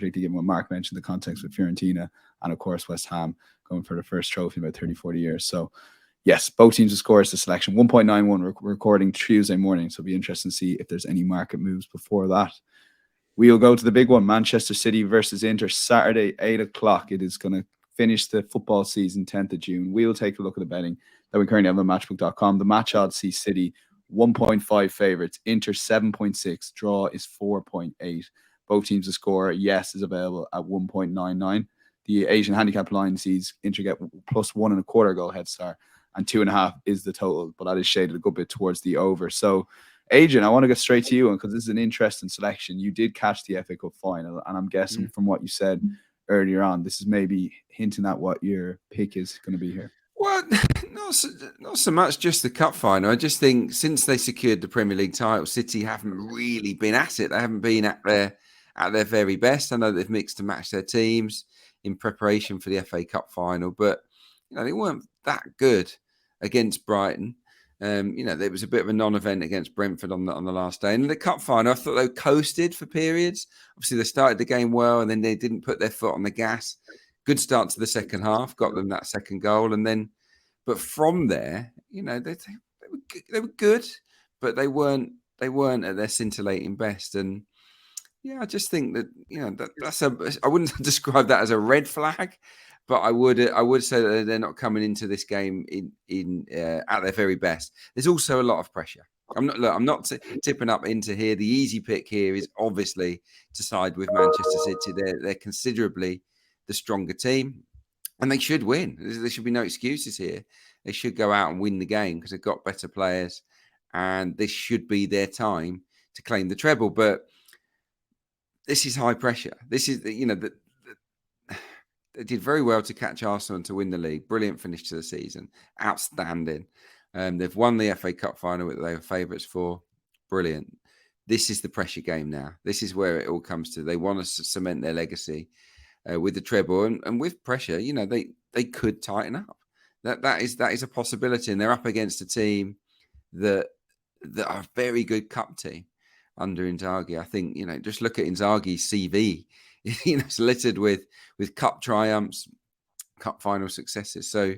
particularly given what Mark mentioned, the context with Fiorentina and, of course, West Ham going for the first trophy in about 30, 40 years. So, yes, both teams will score as the selection. 1.91, we're recording Tuesday morning, so it'll be interesting to see if there's any market moves before that. We'll go to the big one, Manchester City versus Inter, Saturday, 8 o'clock. It is going to finish the football season 10th of June. We'll take a look at the betting that we currently have on matchbook.com. The match odds see City 1.5 favourites, Inter 7.6, draw is 4.8. Both teams to score, yes, is available at 1.99. The Asian handicap line sees Inter get plus 1.25 goal head start, and 2.5 is the total, but that is shaded a good bit towards the over. So, Adrian, I want to get straight to you because this is an interesting selection. You did catch the FA Cup final, and I'm guessing from what you said earlier on, this is maybe hinting at what your pick is going to be here. Well, not so much just the cup final. I just think since they secured the Premier League title, City haven't really been at it. They haven't been at their very best. I know they've mixed and matched their teams in preparation for the FA Cup final, but they weren't that good against Brighton. There was a bit of a non-event against Brentford on the last day. And in the cup final, I thought they coasted for periods. Obviously, they started the game well, and then they didn't put their foot on the gas. Good start to the second half, got them that second goal, and then, but from there, they were good, but they weren't at their scintillating best. And I just think that that's I wouldn't describe that as a red flag, but I would say that they're not coming into this game in at their very best. There's also a lot of pressure. I'm not tipping up into here. The easy pick here is obviously to side with Manchester City. They're considerably the stronger team, and they should win. There should be no excuses here. They should go out and win the game because they've got better players, and this should be their time to claim the treble. But this is high pressure. This is they did very well to catch Arsenal and to win the league. Brilliant finish to the season. Outstanding. They've won the FA Cup final that they were favourites for. Brilliant. This is the pressure game now. This is where it all comes to. They want to cement their legacy with the treble, and with pressure, they could tighten up. That is a possibility, and they're up against a team that are a very good cup team under Inzaghi. I think just look at Inzaghi's CV. It's littered with cup triumphs, cup final successes. So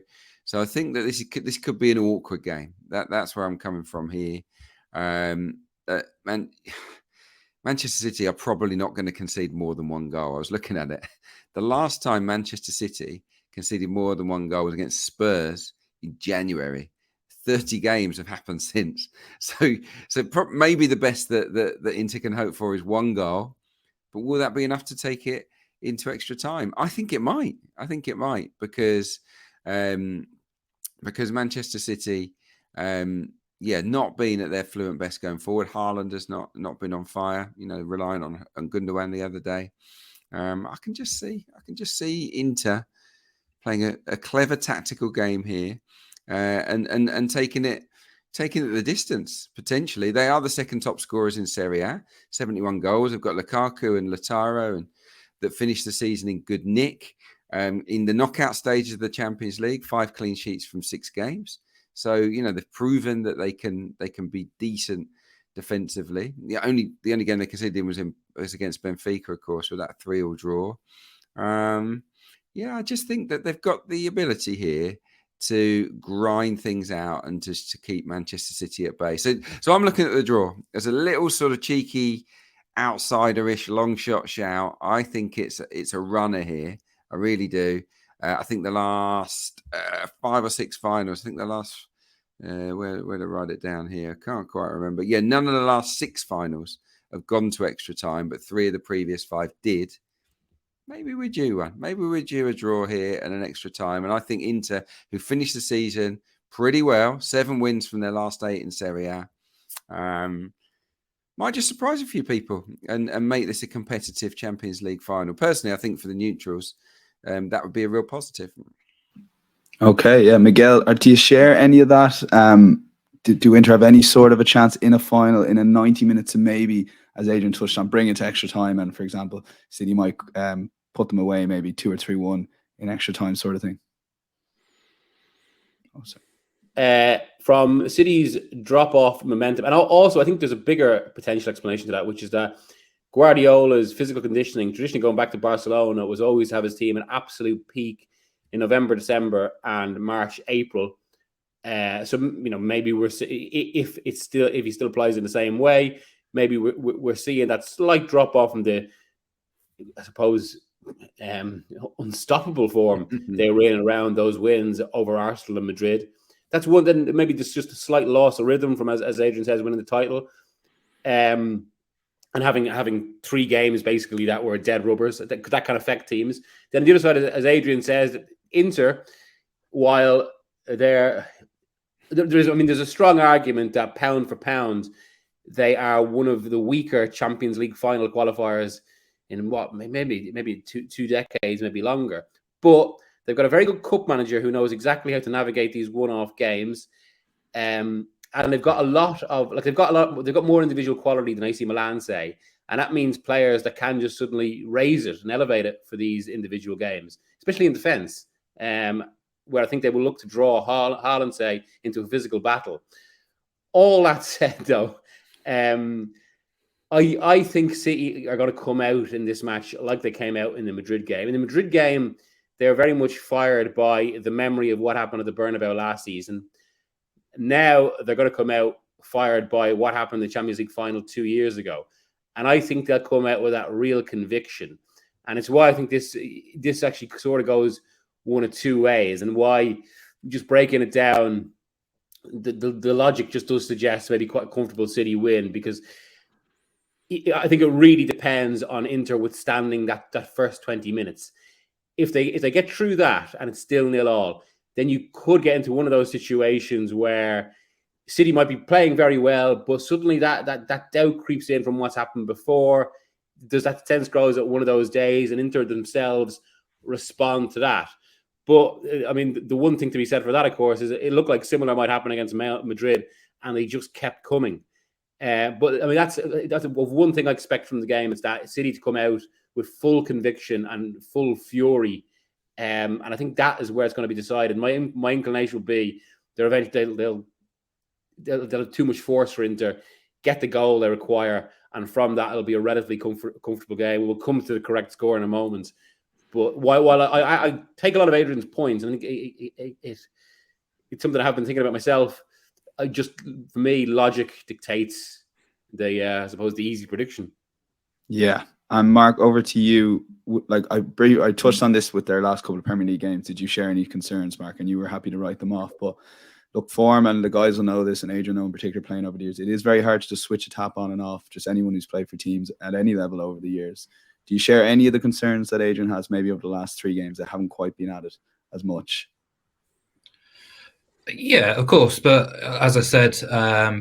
I think that this could be an awkward game. That's where I'm coming from here. Manchester City are probably not going to concede more than one goal. I was looking at it. The last time Manchester City conceded more than one goal was against Spurs in January. 30 games have happened since. So maybe the best that Inter can hope for is one goal. But will that be enough to take it into extra time? I think it might. Because Manchester City, not being at their fluent best going forward. Haaland has not been on fire. Relying on Gundogan the other day. I can just see Inter playing a clever tactical game here, and taking it the distance. Potentially, they are the second top scorers in Serie A, 71 goals. They've got Lukaku and Lautaro, and that finished the season in good nick. In the knockout stages of the Champions League, 5 clean sheets from 6 games. So they've proven that they can be decent defensively. The only game they conceded was against Benfica, of course, with that 3-3 draw. I just think that they've got the ability here to grind things out and just to keep Manchester City at bay. So I'm looking at the draw. There's a little sort of cheeky, outsider-ish long shot shout. I think it's a runner here. I really do. I think the last 5 or 6 finals, I think the last, where to write it down here? I can't quite remember. Yeah, none of the last 6 finals have gone to extra time, but 3 of the previous 5 did. Maybe we're due one. Maybe we're due a draw here and an extra time. And I think Inter, who finished the season pretty well, 7 wins from their last 8 in Serie A, might just surprise a few people and make this a competitive Champions League final. Personally, I think for the neutrals, that would be a real positive. Okay, yeah. Miguel, do you share any of that? Do Inter have any sort of a chance in a final in a 90 minutes to maybe, as Adrian touched on, bring it to extra time? And for example, City might put them away maybe 2 or 3-1 in extra time sort of thing. From City's drop-off momentum, and also I think there's a bigger potential explanation to that, which is that Guardiola's physical conditioning, traditionally going back to Barcelona, was always have his team at absolute peak in November, December, and March, April. So maybe we're if he still plays in the same way, maybe we're seeing that slight drop off from the, I suppose, unstoppable form they were in around those wins over Arsenal and Madrid. That's one. Then maybe there's just a slight loss of rhythm from, as Adrian says, winning the title, and having 3 games basically that were dead rubbers. That can affect teams. Then the other side, as Adrian says, Inter, while there's a strong argument that pound for pound, they are one of the weaker Champions League final qualifiers in maybe two decades, maybe longer. But they've got a very good cup manager who knows exactly how to navigate these one-off games, and they've got they've got more individual quality than AC Milan, say, and that means players that can just suddenly raise it and elevate it for these individual games, especially in defence, where I think they will look to draw Haaland, say, into a physical battle. All that said, though, I think City are going to come out in this match like they came out in the Madrid game. In the Madrid game, they're very much fired by the memory of what happened at the Bernabeu last season. Now they're going to come out fired by what happened in the Champions League final 2 years ago. And I think they'll come out with that real conviction. And it's why I think this actually sort of goes one of two ways, and why, just breaking it down, the logic just does suggest maybe quite a comfortable City win, because I think it really depends on Inter withstanding that first 20 minutes. If they get through that and it's still 0-0, then you could get into one of those situations where City might be playing very well, but suddenly that doubt creeps in from what's happened before. Does that sense grows at one of those days, and Inter themselves respond to that? But I mean, the one thing to be said for that, of course, is it looked like similar might happen against Madrid, and they just kept coming. But I mean, that's one thing I expect from the game. It's that City to come out with full conviction and full fury, and I think that is where it's going to be decided. My inclination will be they'll have too much force for Inter, get the goal they require, and from that it'll be a relatively comfortable game. We'll come to the correct score in a moment. But while I take a lot of Adrian's points, and I think it's something I have been thinking about myself. For me, logic dictates I suppose the easy prediction. Yeah. And Mark, over to you. Like I touched on this with their last couple of Premier League games. Did you share any concerns, Mark? And you were happy to write them off. But look, form, and the guys will know this, and Adrian know in particular, playing over the years, it is very hard to just switch a tap on and off. Just anyone who's played for teams at any level over the years. Do you share any of the concerns that Adrian has maybe over the last 3 games that haven't quite been at it as much? Yeah, of course. But as I said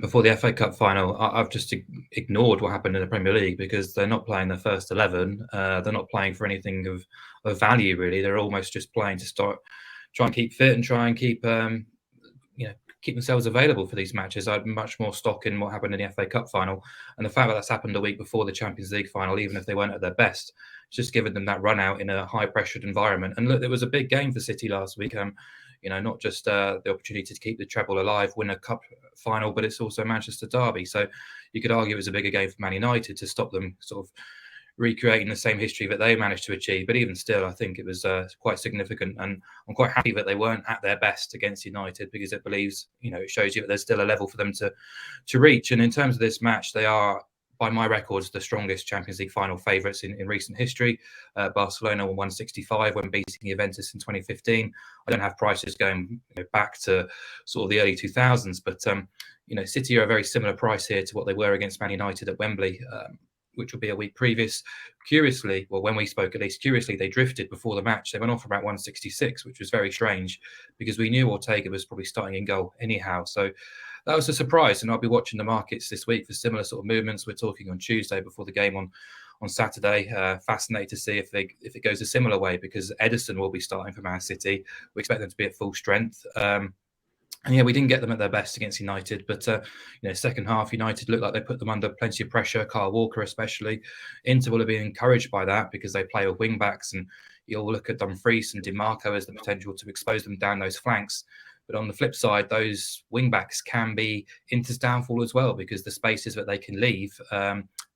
before the FA Cup final, I've just ignored what happened in the Premier League, because they're not playing their first 11. They're not playing for anything of value, really. They're almost just playing to try and keep fit and try and keep keep themselves available for these matches. I had much more stock in what happened in the FA Cup final, and the fact that that's happened a week before the Champions League final, even if they weren't at their best, it's just given them that run out in a high pressured environment. And look, it was a big game for City last week. Not just the opportunity to keep the treble alive, win a cup final, but it's also Manchester derby. So you could argue it was a bigger game for Man United to stop them sort of recreating the same history that they managed to achieve. But even still, I think it was quite significant, and I'm quite happy that they weren't at their best against United, because it shows you that there's still a level for them to reach. And in terms of this match, they are, by my records, the strongest Champions League final favourites in recent history. Barcelona won 165 when beating Juventus in 2015. I don't have prices going back to sort of the early 2000s, but City are a very similar price here to what they were against Man United at Wembley, which will be a week previous. Curiously, well, when we spoke, at least curiously, they drifted before the match. They went off about 166, which was very strange, because we knew Ortega was probably starting in goal anyhow. So that was a surprise, and I'll be watching the markets this week for similar sort of movements. We're talking on Tuesday before the game on Saturday. Fascinated to see if it goes a similar way, because Ederson will be starting for Man City. We expect them to be at full strength. And yeah, we didn't get them at their best against United, but second half, United looked like they put them under plenty of pressure. Kyle Walker especially. Inter will have been encouraged by that, because they play with wing backs, and you'll look at Dumfries and Di Marco as the potential to expose them down those flanks. But on the flip side, those wing backs can be Inter's downfall as well, because the spaces that they can leave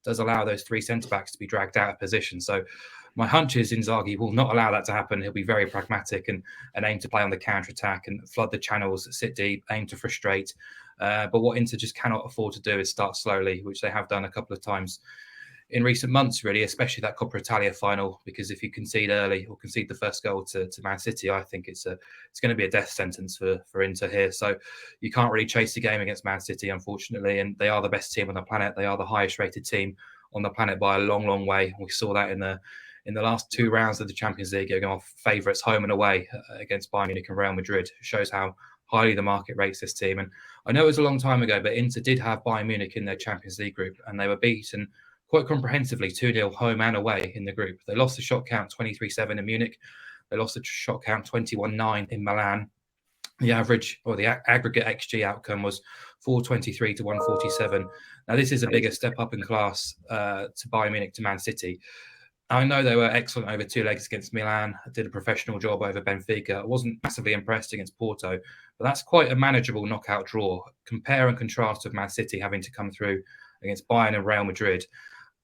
does allow those three centre-backs to be dragged out of position. So my hunch is Inzaghi will not allow that to happen. He'll be very pragmatic and aim to play on the counter-attack and flood the channels, sit deep, aim to frustrate. But what Inter just cannot afford to do is start slowly, which they have done a couple of times in recent months, really, especially that Coppa Italia final, because if you concede early or concede the first goal to Man City, I think it's going to be a death sentence for Inter here. So you can't really chase the game against Man City, unfortunately, and they are the best team on the planet. They are the highest rated team on the planet by a long, long way. We saw that in the last two rounds of the Champions League, going off favourites home and away against Bayern Munich and Real Madrid. It shows how highly the market rates this team. And I know it was a long time ago, but Inter did have Bayern Munich in their Champions League group, and they were beaten quite comprehensively 2-0 home and away in the group. They lost the shot count 23-7 in Munich. They lost the shot count 21-9 in Milan. The average or the aggregate XG outcome was 423 to 147. Now, this is a bigger step up in class to Bayern Munich to Man City. I know they were excellent over two legs against Milan, did a professional job over Benfica. I wasn't massively impressed against Porto, but that's quite a manageable knockout draw. Compare and contrast with Man City having to come through against Bayern and Real Madrid.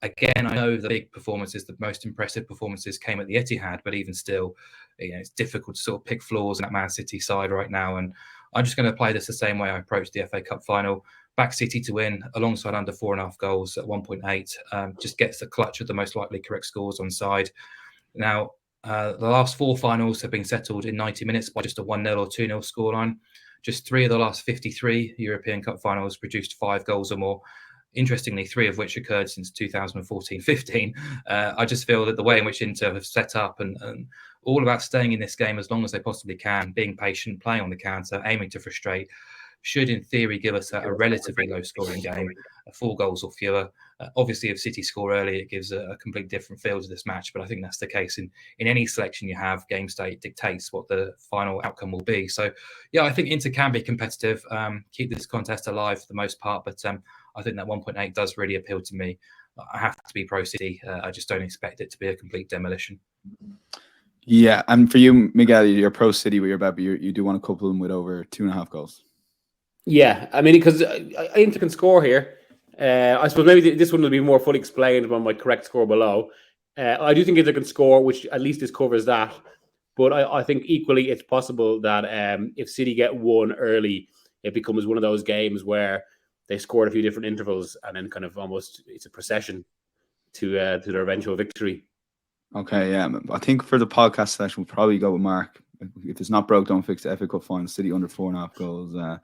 Again, I know the big performances, the most impressive performances came at the Etihad, but even still, it's difficult to sort of pick flaws in that Man City side right now. And I'm just going to play this the same way I approached the FA Cup final. Back City to win alongside under 4.5 goals at 1.8. Just gets the clutch of the most likely correct scores on side. Now, the last four finals have been settled in 90 minutes by just a 1-0 or 2-0 scoreline. Just 3 of the last 53 European Cup finals produced 5 goals or more. Interestingly, 3 of which occurred since 2014-15. I just feel that the way in which Inter have set up and all about staying in this game as long as they possibly can, being patient, playing on the counter, aiming to frustrate, should in theory give us a relatively low-scoring game, 4 goals or fewer. Obviously, if City score early, it gives a complete different feel to this match, but I think that's the case in any selection you have. Game state dictates what the final outcome will be. So, yeah, I think Inter can be competitive, keep this contest alive for the most part, but I think that 1.8 does really appeal to me. I have to be pro City. I just don't expect it to be a complete demolition. Yeah, and for you, Miguel, you're pro City with your bet, but you do want to couple them with over 2.5 goals. Yeah, I mean, because Inter can score here. I suppose maybe this one will be more fully explained by my correct score below. I do think Inter can score, which at least this covers that. But I think equally it's possible that if City get one early, it becomes one of those games where they scored a few different intervals and then kind of almost it's a procession to their eventual victory. Okay, yeah. I think for the podcast session, we'll probably go with Mark. If it's not broke, don't fix the FA Cup final. City under 4.5 goals.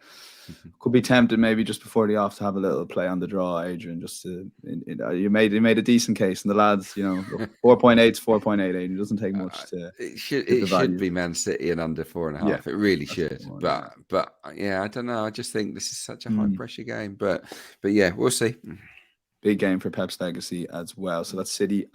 Could be tempted maybe just before the off to have a little play on the draw, Adrian. Just to, you made a decent case, and the lads, 4.8 to 4.8. Adrian, it doesn't take much to. It should be Man City and under 4.5. Yeah, it really should. But yeah, I don't know. I just think this is such a high pressure game. But yeah, we'll see. Big game for Pep's legacy as well. So that's City